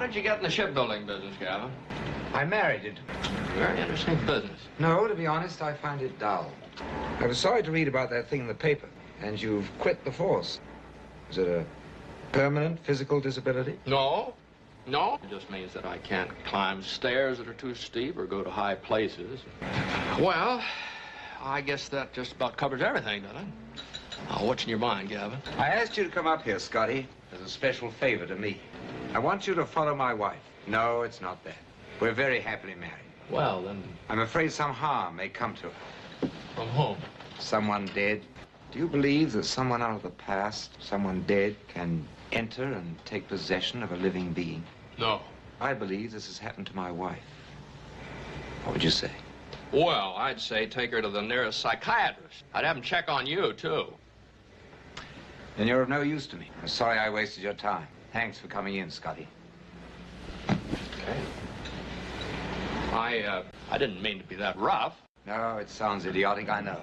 did you get in the shipbuilding business, Gavin? I married it. Very interesting business. No, to be honest, I find it dull. I was sorry to read about that thing in the paper, and you've quit the force. Is it a permanent physical disability? No. No. It just means that I can't climb stairs that are too steep or go to high places. Well, I guess that just about covers everything, doesn't it? Now, what's in your mind, Gavin? I asked you to come up here, Scottie, as a special favor to me. I want you to follow my wife. No, it's not that. We're very happily married. Well, then... I'm afraid some harm may come to her. From whom? Someone dead. Do you believe that someone out of the past, someone dead, can enter and take possession of a living being? No. I believe this has happened to my wife. What would you say? Well, I'd say take her to the nearest psychiatrist. I'd have him check on you, too. Then you're of no use to me. I'm sorry I wasted your time. Thanks for coming in, Scottie. Okay. I didn't mean to be that rough. No, it sounds idiotic, I know.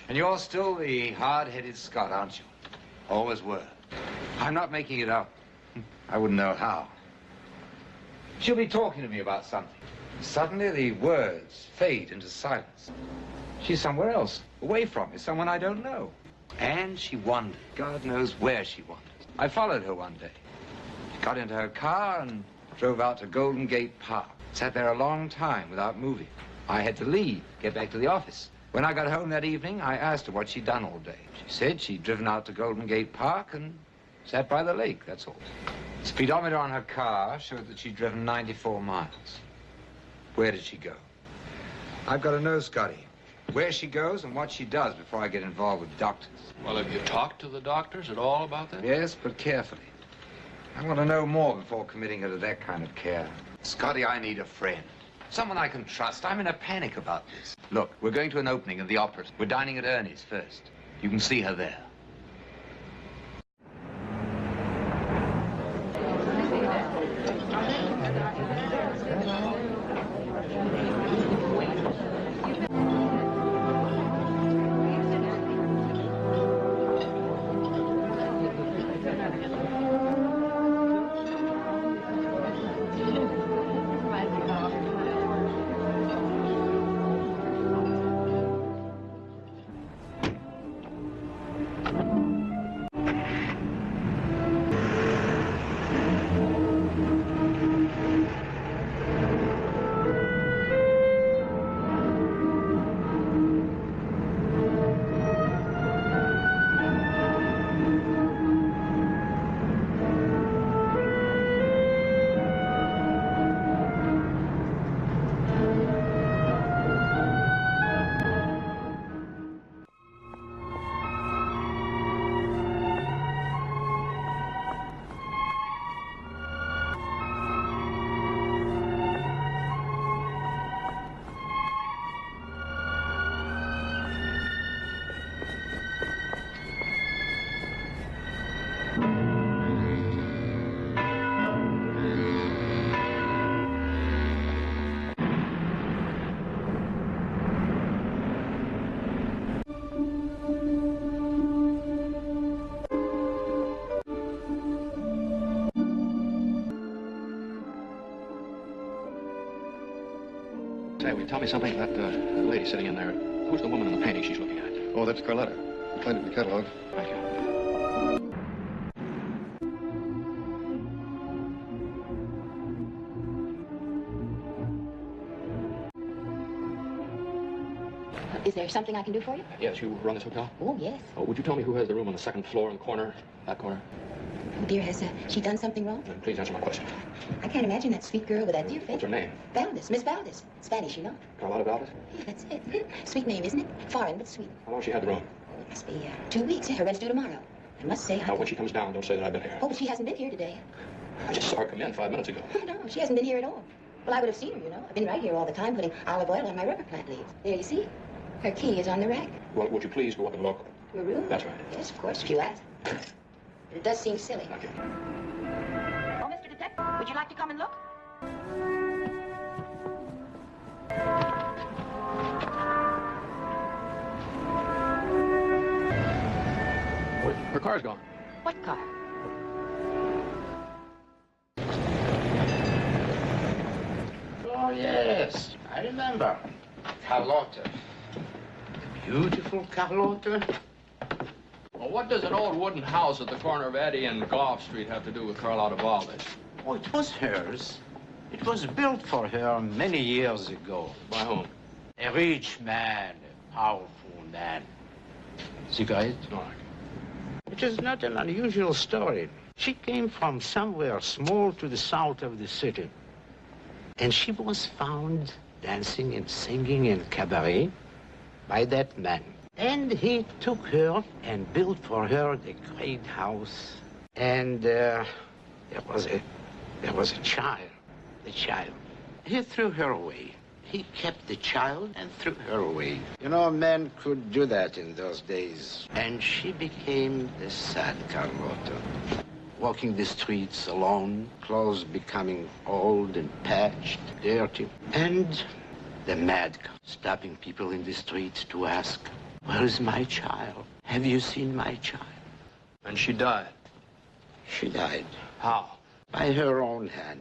And you're still the hard-headed Scot, aren't you? Always were. I'm not making it up. I wouldn't know how. She'll be talking to me about something. Suddenly, the words fade into silence. She's somewhere else, away from me, someone I don't know. And she wandered. God knows where she wandered. I followed her one day. She got into her car and drove out to Golden Gate Park. Sat there a long time without moving. I had to leave, get back to the office. When I got home that evening, I asked her what she'd done all day. She said she'd driven out to Golden Gate Park and sat by the lake, that's all. The speedometer on her car showed that she'd driven 94 miles. Where did she go? I've got to know, Scottie, where she goes and what she does before I get involved with doctors. Well, have you talked to the doctors at all about that? Yes, but carefully. I want to know more before committing her to that kind of care. Scottie, I need a friend. Someone I can trust. I'm in a panic about this. Look, we're going to an opening of the opera. We're dining at Ernie's first. You can see her there. Say, will you tell me something? That lady sitting in there, who's the woman in the painting she's looking at? Oh, that's Carlotta. We find it in the catalog. Thank you. Is there something I can do for you? Yes, you run this hotel? Oh, yes. Oh, would you tell me who has the room on the second floor in the corner, that corner? Oh, dear, has she done something wrong? Please answer my question. I can't imagine that sweet girl with that dear face. What's her name? Valdez, Miss Valdez. Spanish, you know. Carlotta Valdez? Yeah, that's it. Sweet name, isn't it? Foreign, but sweet. How long has she had the room? It must be 2 weeks. Yeah, her rent's due tomorrow. I must say, Now, when she comes down, don't say that I've been here. Oh, but she hasn't been here today. I just saw her come in 5 minutes ago. Oh, no, she hasn't been here at all. Well, I would have seen her, you know. I've been right here all the time putting olive oil on my rubber plant leaves. There, you see. Her key is on the rack. Well, would you please go up and look? Your room? That's right. Yes, of course, if you ask. But it does seem silly. Thank you. Oh, Mr. Detective, would you like to come and look? Her car's gone. What car? remember. Carlotta. The beautiful Carlotta. Well, what does an old wooden house at the corner of Eddy and Gough Street have to do with Carlotta Valdez? Oh, it was hers. It was built for her many years ago. By whom? A rich man, a powerful man. Cigarette? No. It is not an unusual story. She came from somewhere small to the south of the city. And she was found dancing and singing in cabaret by that man. And he took her and built for her the great house. And there was a child. The child. He threw her away. He kept the child and threw her away. You know, a man could do that in those days. And she became the sad Carlotta. Walking the streets alone, clothes becoming old and patched, dirty. And the mad cop, stopping people in the streets to ask, "Where is my child? Have you seen my child?" And she died. She died. How? By her own hand.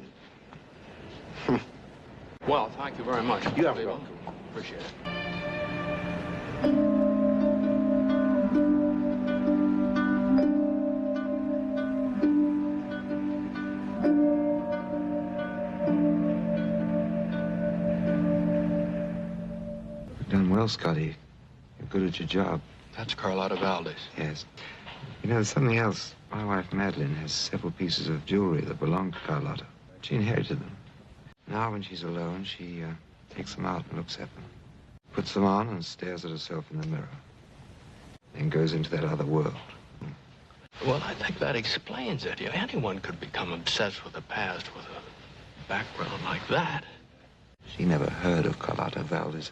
Well, thank you very much. You are welcome. Appreciate it. You've done well, Scottie. You're good at your job. That's Carlotta Valdez. Yes. You know, there's something else. My wife, Madeleine, has several pieces of jewelry that belong to Carlotta. She inherited them. Now, when she's alone, she takes them out and looks at them. Puts them on and stares at herself in the mirror. Then goes into that other world. Well, I think that explains it. Anyone could become obsessed with the past with a background like that. She never heard of Carlotta Valdez.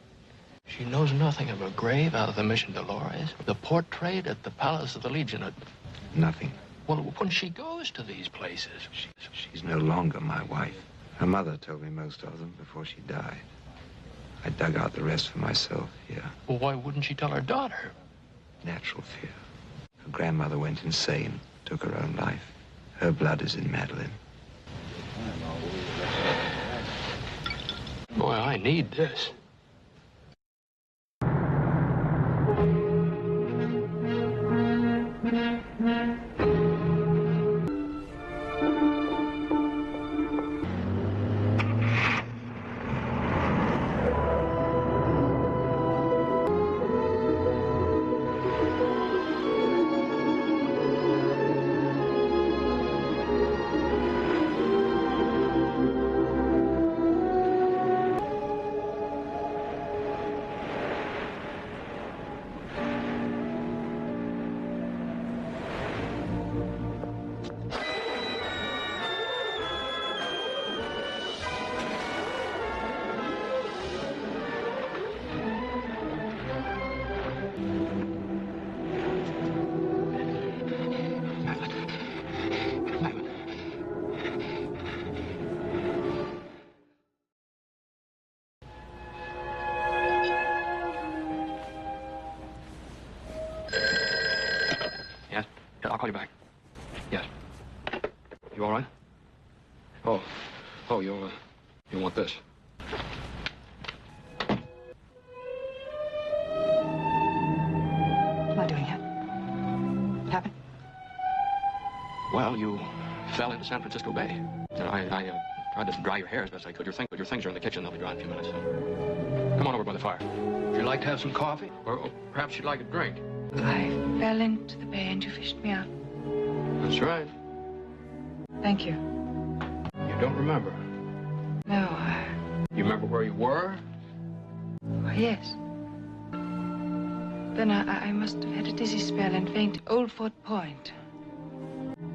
She knows nothing of a grave out of the Mission Dolores, the portrait at the Palace of the Legion. Nothing. Well, when she goes to these places... She's no longer my wife. Her mother told me most of them before she died. I dug out the rest for myself here. Well, why wouldn't she tell her daughter? Natural fear. Her grandmother went insane, took her own life. Her blood is in Madeleine. Boy, I need this. Yes? Yeah, I'll call you back. Yes. You all right? Oh, you want this. What am I doing here? What happened? Well, you fell into San Francisco Bay. And I tried to dry your hair as best I could. Your things are in the kitchen. They'll be dry in a few minutes. So come on over by the fire. Would you like to have some coffee? Or perhaps you'd like a drink? I fell into the bay and you fished me out. That's right. Thank you. You don't remember? No, You remember where you were? oh, yes. Then I must have had a dizzy spell and fainted. Old Fort Point.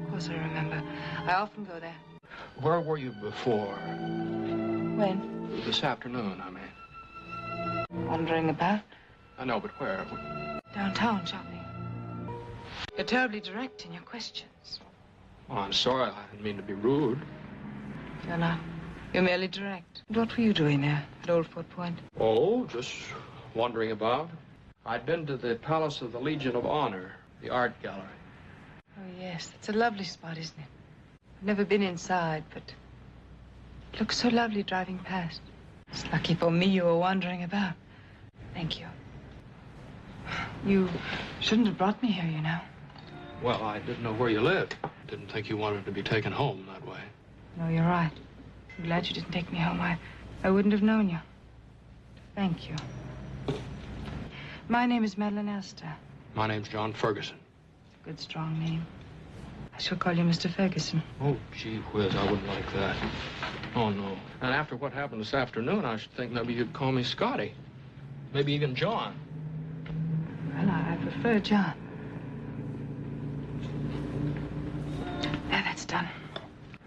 Of course I remember. I often go there. Where were you before? When? This afternoon, I mean. Wandering about. I know, but where? Downtown shopping. You're terribly direct in your questions. Well, I'm sorry. I didn't mean to be rude. You're not. You're merely direct. What were you doing there at Old Fort Point? Oh, just wandering about. I'd been to the Palace of the Legion of Honor, the art gallery. Oh, yes. It's a lovely spot, isn't it? I've never been inside, but it looks so lovely driving past. It's lucky for me you were wandering about. Thank you. You shouldn't have brought me here, you know. Well, I didn't know where you lived. Didn't think you wanted to be taken home that way. No, you're right. I'm glad you didn't take me home. I wouldn't have known you. Thank you. My name is Madeleine Elster. My name's John Ferguson. Good, strong name. I shall call you Mr. Ferguson. Oh, gee whiz, I wouldn't like that. Oh, no. And after what happened this afternoon, I should think maybe you'd call me Scottie. Maybe even John. Well, I prefer John. There, that's done.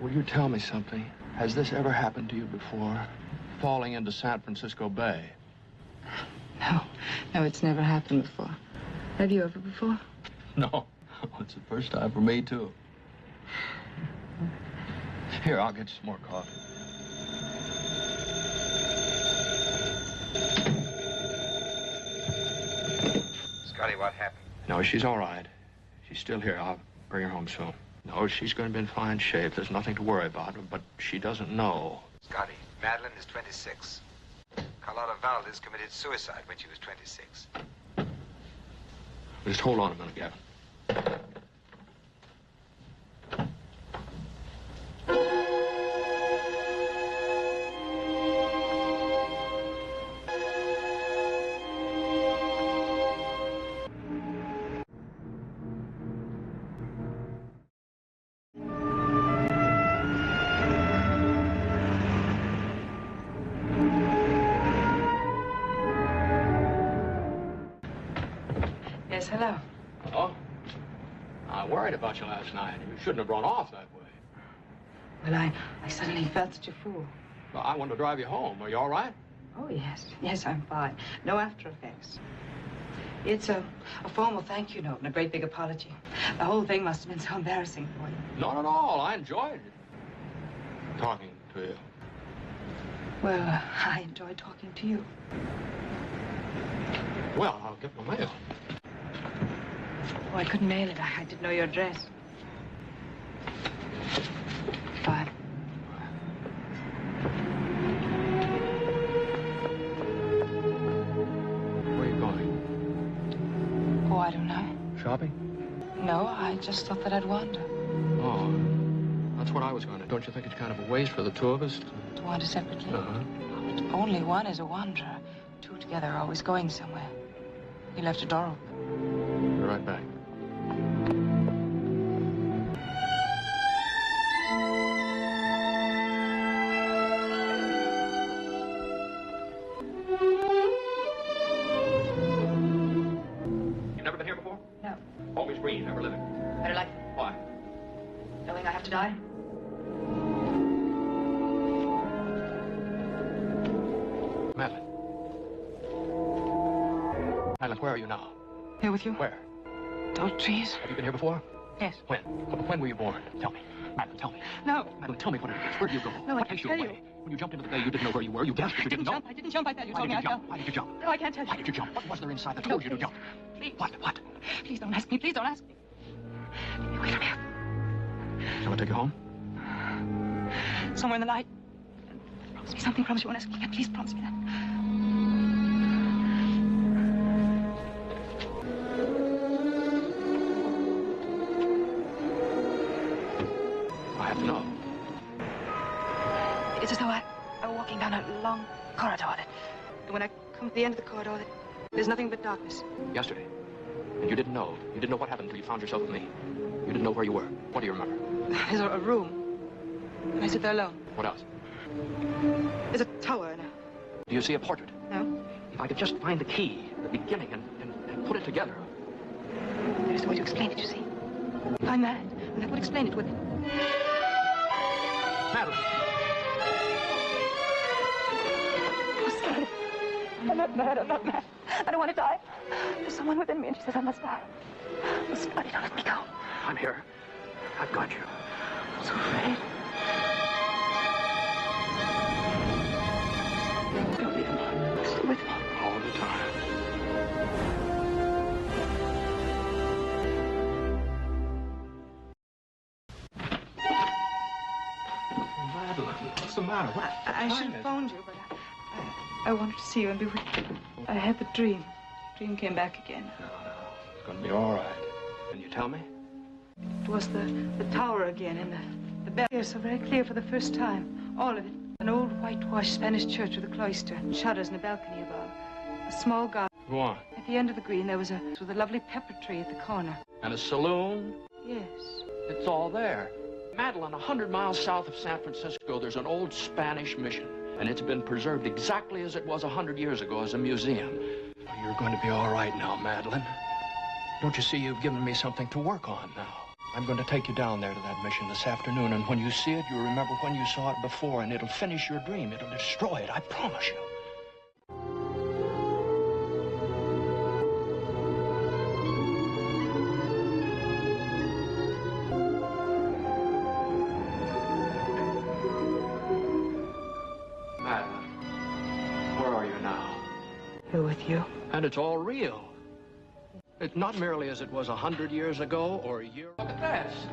Will you tell me something? Has this ever happened to you before? Falling into San Francisco Bay? No, it's never happened before. Have you ever before? No. It's the first time for me, too. Here, I'll get you some more coffee. Scottie, what happened? No, she's all right. She's still here. I'll bring her home soon. No, she's going to be in fine shape. There's nothing to worry about, but she doesn't know. Scottie, Madeleine is 26. Carlotta Valdez committed suicide when she was 26. Just hold on a minute, Gavin. Yes, hello. Hello? I worried about you last night. You shouldn't have run off that way. Well, I suddenly felt such a fool. Well, I wanted to drive you home. Are you all right? Oh, yes. Yes, I'm fine. No after effects. It's a formal thank you note and a great big apology. The whole thing must have been so embarrassing for you. Not at all. I enjoyed it. Talking to you. Well, I enjoyed talking to you. Well, I'll get my mail. Oh, I couldn't mail it. I didn't know your address. Bye. Where are you going? Oh, I don't know. Shopping? No, I just thought that I'd wander. Oh, that's what I was going to. Don't you think it's kind of a waste for the two of us To wander separately? Uh-huh. But only one is a wanderer. Two together are always going somewhere. You left a door open. Be right back. You've never been here before? No. Always green, never living. Better like Why? knowing I have to die? Madeleine. Madeleine, where are you now? Here with you? Where? Those trees? Have you been here before? Yes. When? When were you born? Tell me. Madeline, tell me. No. Madeline, tell me what it is. Where do you go? No, I what can't takes you tell away? you. When you jumped into the bay, you didn't know where you were. You guessed, but you didn't know. I didn't jump. I thought you Why told did me you I'd jump? go. Why did you jump? No, I can't tell you. Why did you jump? What was there inside that No, told you to jump? Please. What? What? Please don't ask me. Please don't ask me. Get me away from here. Shall I take you home? Somewhere in the light. Promise me something. Promise you won't ask me again. Please promise me that. I have to know. It's as though I were walking down a long corridor. And when I come to the end of the corridor, there's nothing but darkness. Yesterday. And you didn't know. You didn't know what happened until you found yourself with me. You didn't know where you were. What do you remember? There's a room. And I sit there alone. What else? There's a tower and Do you see a portrait? No? If I could just find the key, the beginning, and put it together. There's no way to explain it, you see. I'm mad. And that would explain it, wouldn't it? Madeline! Oh, Scottie. I'm not mad. I'm not mad. I don't want to die. There's someone within me, and she says I must die. Oh, Scottie, don't let me go. I'm here. I've got you. I'm so afraid. Don't leave me. Stay with me. All the time. Madeline, what's the matter? I should have phoned you, but I wanted to see you and be with you. I had the dream. The dream came back again. No. It's gonna be all right. Can you tell me? It was the tower again and the bell. Here, so very clear for the first time. All of it. An old whitewashed Spanish church with a cloister, shutters and a balcony above. A small garden. Go on. At the end of the green, there was a lovely pepper tree at the corner. And a saloon? Yes. It's all there. Madeleine, 100 miles south of San Francisco, there's an old Spanish mission. And it's been preserved exactly as it was 100 years ago as a museum. You're going to be all right now, Madeleine. Don't you see you've given me something to work on now? I'm going to take you down there to that mission this afternoon, and when you see it, you'll remember when you saw it before, and it'll finish your dream. It'll destroy it, I promise you. Madeleine, where are you now? Here with you. And it's all real. It's not merely as it was 100 years ago or a year. Look at this.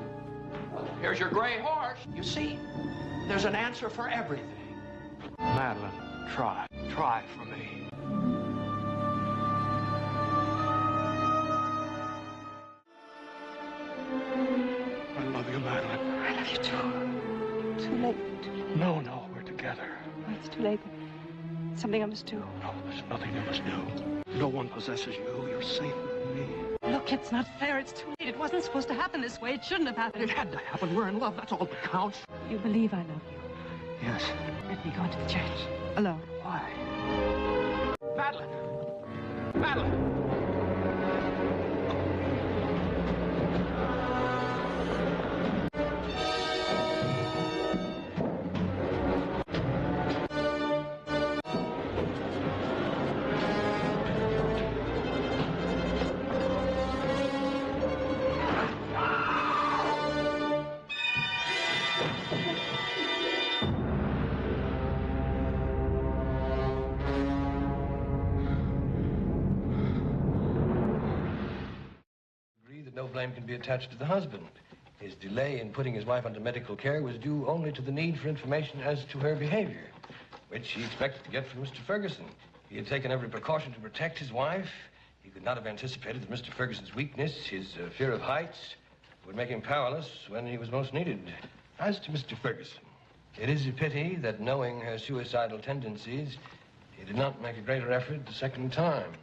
Here's your gray horse. You see, there's an answer for everything. Madeleine, try. Try for me. I love you, Madeleine. I love you too. Too late. No, we're together. Oh, it's too late. Something I must do. No, there's nothing you must do. No one possesses you. You're safe with me. Look, it's not fair. It's too late. It wasn't supposed to happen this way. It shouldn't have happened. It had to happen. We're in love. That's all that counts. You believe I love you. Yes. Let me go into the church. Alone. Why? Madeleine! Madeleine! No blame can be attached to the husband. His delay in putting his wife under medical care was due only to the need for information as to her behavior, which he expected to get from Mr. Ferguson. He had taken every precaution to protect his wife. He could not have anticipated that Mr. Ferguson's weakness, his fear of heights, would make him powerless when he was most needed. As to Mr. Ferguson, it is a pity that knowing her suicidal tendencies, he did not make a greater effort the second time.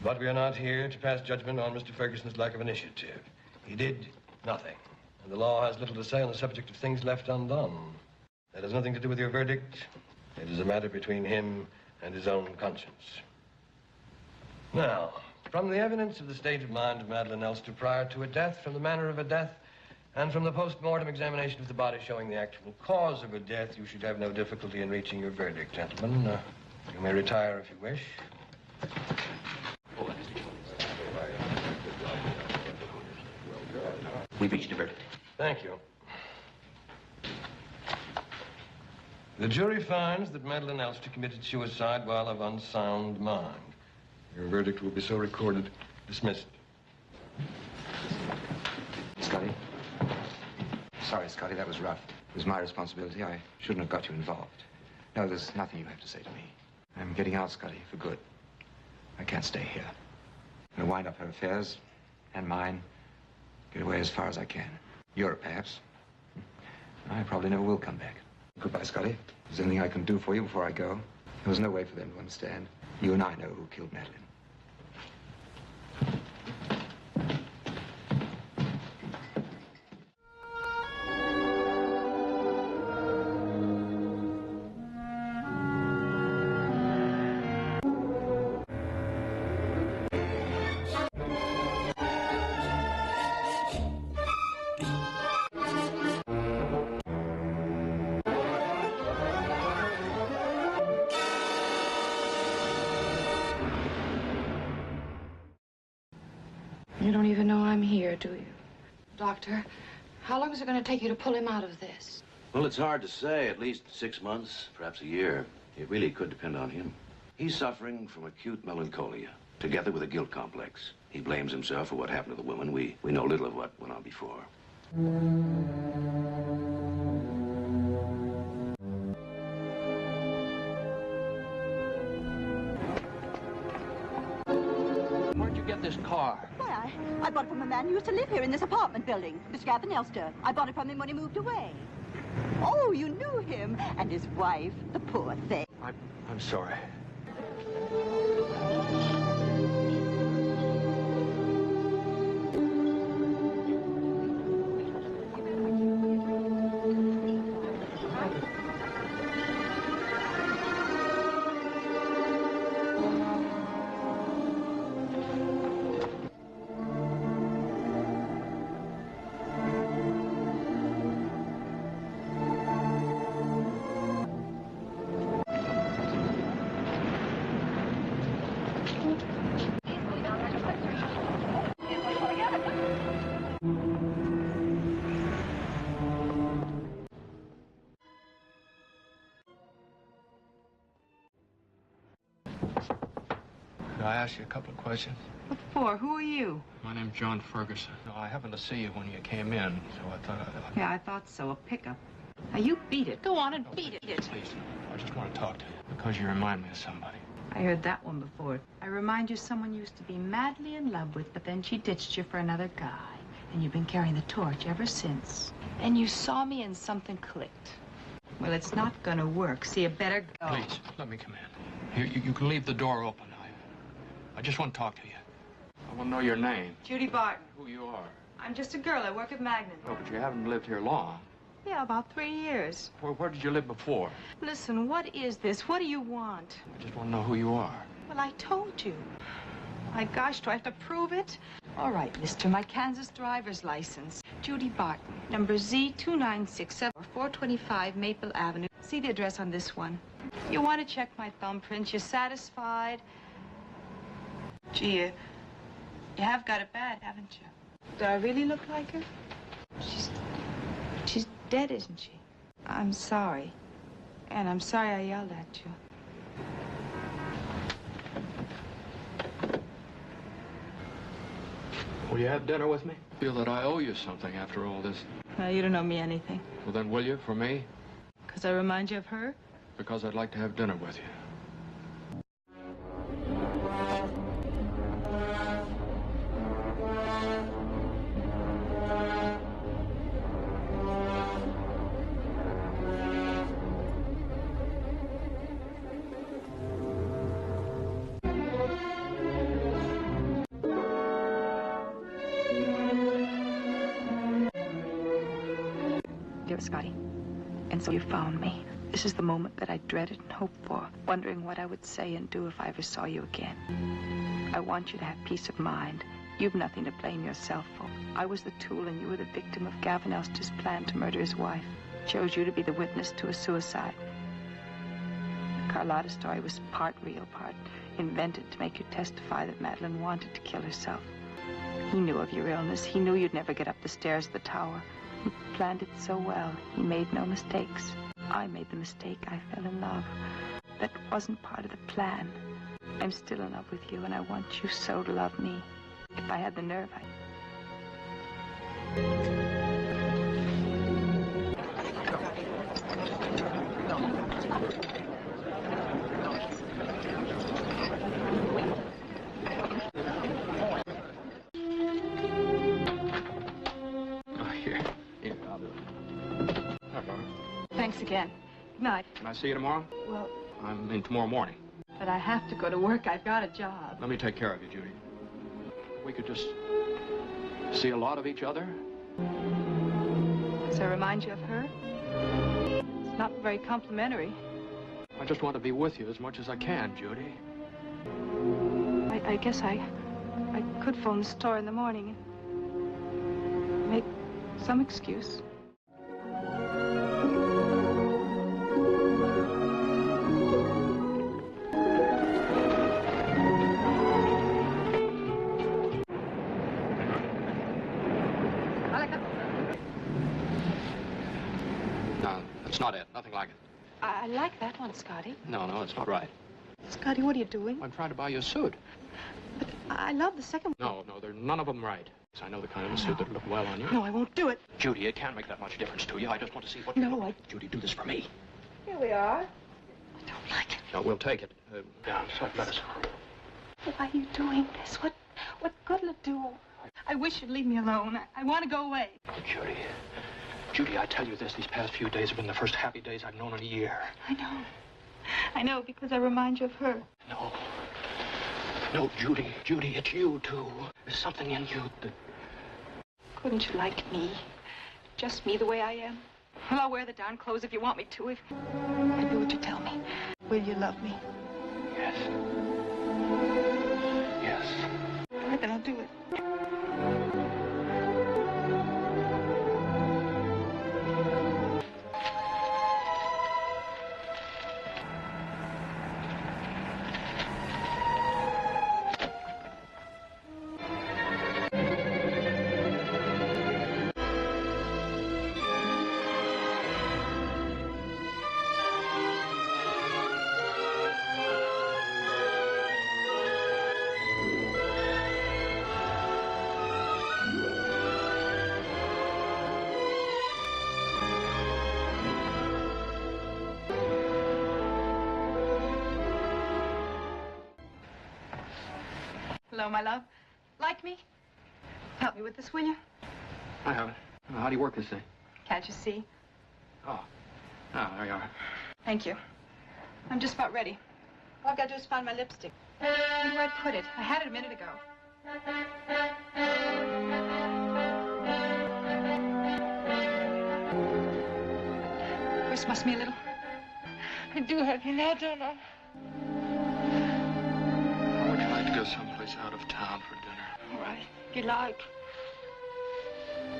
But we are not here to pass judgment on Mr. Ferguson's lack of initiative. He did nothing, and the law has little to say on the subject of things left undone. That has nothing to do with your verdict. It is a matter between him and his own conscience. Now, from the evidence of the state of mind of Madeleine Elster prior to a death, from the manner of a death, and from the post-mortem examination of the body showing the actual cause of her death, you should have no difficulty in reaching your verdict, gentlemen. You may retire if you wish. We've reached a verdict. Thank you. The jury finds that Madeleine Elster committed suicide while of unsound mind. Your verdict will be so recorded. Dismissed. Scottie? Sorry, Scottie, that was rough. It was my responsibility. I shouldn't have got you involved. No, there's nothing you have to say to me. I'm getting out, Scottie, for good. I can't stay here. I'm going to wind up her affairs and mine. Get away as far as I can. Europe, perhaps. I probably never will come back. Goodbye, Scottie. If there's anything I can do for you before I go, there was no way for them to understand. You and I know who killed Madeleine. You don't even know I'm here, do you? Doctor, how long is it going to take you to pull him out of this? Well, it's hard to say. At least 6 months, perhaps a year. It really could depend on him. He's suffering from acute melancholia, together with a guilt complex. He blames himself for what happened to the woman. We know little of what went on before. this car? Why, I bought it from a man who used to live here in this apartment building, Mr. Gavin Elster. I bought it from him when he moved away. Oh, you knew him. And his wife, the poor thing. I'm sorry. Could I ask you a couple of questions? What for? Who are you? My name's John Ferguson. No, I happened to see you when you came in, so I thought Yeah, I thought so. A pickup. Now, you beat it. Go on and beat it. Please, I just want to talk to you because you remind me of somebody. I heard that one before. I remind you of someone you used to be madly in love with, but then she ditched you for another guy. And you've been carrying the torch ever since. And you saw me and something clicked. Well, it's not gonna work, so you better go. Please, let me come in. You can leave the door open. I just want to talk to you. I want to know your name. Judy Barton. Who you are. I'm just a girl. I work at Magnin. Oh, but you haven't lived here long. Yeah, about 3 years. Where did you live before? Listen, what is this? What do you want? I just want to know who you are. Well, I told you. My gosh, do I have to prove it? All right, mister, my Kansas driver's license. Judy Barton, number Z2967, 425 Maple Avenue. See the address on this one. You want to check my thumbprint? You satisfied? Gee, you have got it bad, haven't you? Do I really look like her? She's dead, isn't she? I'm sorry. And I'm sorry I yelled at you. Will you have dinner with me? I feel that I owe you something after all this. Well, you don't owe me anything. Well, then will you, for me? Because I remind you of her? Because I'd like to have dinner with you. Dear Scottie, and so you found me. This is the moment that I dreaded and hoped for, wondering what I would say and do if I ever saw you again. I want you to have peace of mind. You've nothing to blame yourself for. I was the tool and you were the victim of Gavin Elster's plan to murder his wife. Chose you to be the witness to a suicide. The Carlotta story was part real, part invented to make you testify that Madeleine wanted to kill herself. He knew of your illness. He knew you'd never get up the stairs of the tower. He planned it so well. He made no mistakes. I made the mistake. I fell in love. That wasn't part of the plan. I'm still in love with you, and I want you so to love me. If I had the nerve, Thanks again. Good night. Can I see you tomorrow? Well, I'm in tomorrow morning. but I have to go to work. I've got a job. Let me take care of you, Judy. We could just see a lot of each other. Does that remind you of her? It's not very complimentary. I just want to be with you as much as I can, Judy. I guess I could phone the store in the morning and make some excuse. No, that's not it. Nothing like it. I like that one, Scottie. No, it's not right. Scottie, what are you doing? I'm trying to buy you a suit. But I love the second one. No, they're none of them right. I know the kind of a suit that would look well on you. No, I won't do it. Judy, it can't make that much difference to you. I just want to see what... No, Judy, do this for me. Here we are. I don't like it. No, we'll take it. Down, so let us. Why are you doing this? What good'll it do? I wish you'd leave me alone. I want to go away. Judy. Judy, I tell you this, these past few days have been the first happy days I've known in a year. I know. I know, because I remind you of her. No. No, Judy. Judy, it's you, too. There's something in you that... Couldn't you like me? Just me the way I am? Well, I'll wear the darn clothes if you want me to. I do what you tell me. Will you love me? Yes. Yes. All right, then I'll do it. Hello, my love. Like me? Help me with this, will you? I haven't. How do you work this thing? Can't you see? Oh. Oh, there you are. Thank you. I'm just about ready. All I've got to do is find my lipstick. Where do I put it? I had it a minute ago. This must be a little. I do have you now, don't I? How would you like to go someplace out of town for dinner? All right, if you like.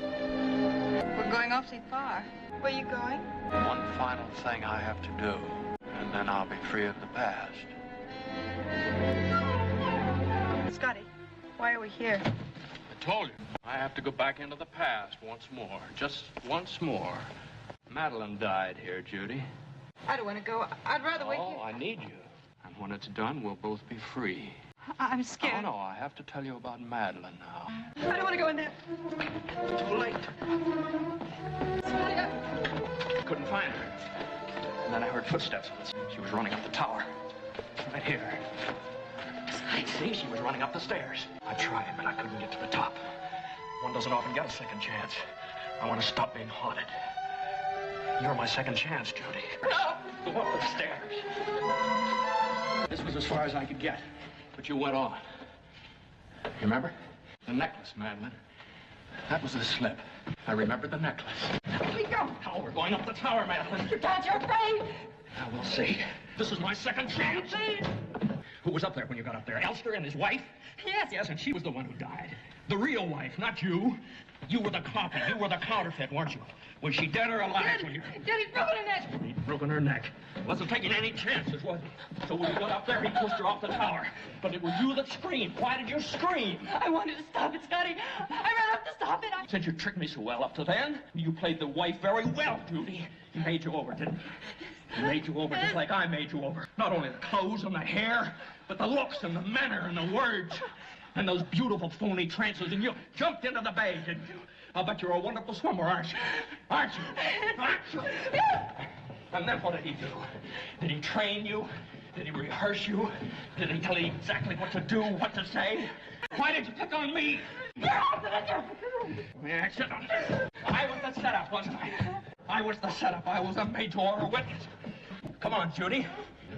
We're going awfully far. Where are you going? One final thing I have to do, and then I'll be free of the past. Scottie, why are we here? I told you. I have to go back into the past once more. Just once more. Madeleine died here, Judy. I don't want to go. I'd rather wait here. Oh, I need you. And when it's done, we'll both be free. I'm scared. Oh, no, I have to tell you about Madeleine now. I don't want to go in there. Too late. Scottie, I couldn't find her. And then I heard footsteps. She was running up the tower. Right here. See, she was running up the stairs. I tried, but I couldn't get to the top. One doesn't often get a second chance. I want to stop being haunted. You're my second chance, Judy. No! Go up the stairs. This was as far as I could get, but you went on. You remember? The necklace, Madeleine. That was the slip. I remembered the necklace. Let me go. Oh, we're going up the tower, Madeleine. You can't, you're afraid. Now, we'll see. This is my second chance. Who was up there when you got up there? Elster and his wife? Yes. Yes, and she was the one who died. The real wife, not you. You were the copy. You were the counterfeit, weren't you? Was she dead or alive when you... Daddy's broken her neck. He'd broken her neck. Wasn't taking any chances, was he? So when you got up there, he pushed her off the tower. But it was you that screamed. Why did you scream? I wanted to stop it, Scottie. I ran up to stop it. Since you tricked me so well up to then, you played the wife very well, Judy. He made you over, didn't he? He made you over just like I made you over. Not only the clothes and the hair, but the looks and the manner and the words. And those beautiful phony trances. And you jumped into the bay, didn't you? I'll bet you're a wonderful swimmer, aren't you? Aren't you? Aren't you? And then what did he do? Did he train you? Did he rehearse you? Did he tell you exactly what to do, what to say? Why did you pick on me? Yeah, sit down. I was the setup, wasn't I? I was the setup. I was the made-to-order witness. Come on, Judy.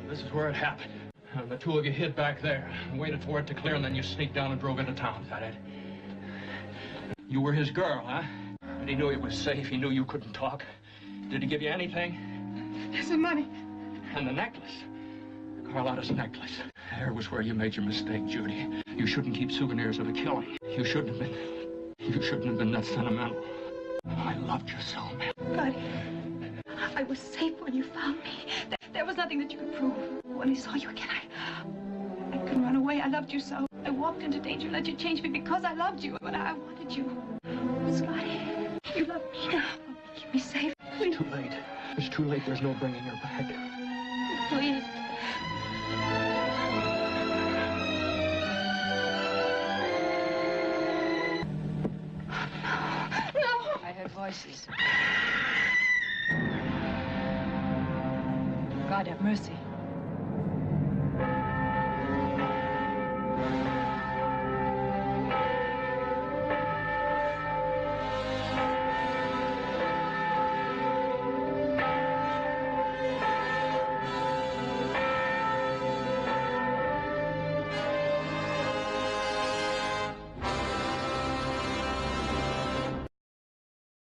This is where it happened. And the two of you hid back there and waited for it to clear, and then you sneaked down and drove into town. Is that it? You were his girl, huh? And he knew he was safe. He knew you couldn't talk. Did he give you anything? Here's the money. And the necklace. Carlotta's necklace. There was where you made your mistake, Judy. You shouldn't keep souvenirs of a killing. You shouldn't have been that sentimental. I loved you so, man. Scottie, I was safe when you found me. There was nothing that you could prove. When I saw you again, I couldn't run away. I loved you so. I walked into danger and let you change me because I loved you. But I wanted you. Scottie, you love me now. Keep me safe. It's too late. It's too late. There's no bringing her back. Please. No. I heard voices. God have mercy.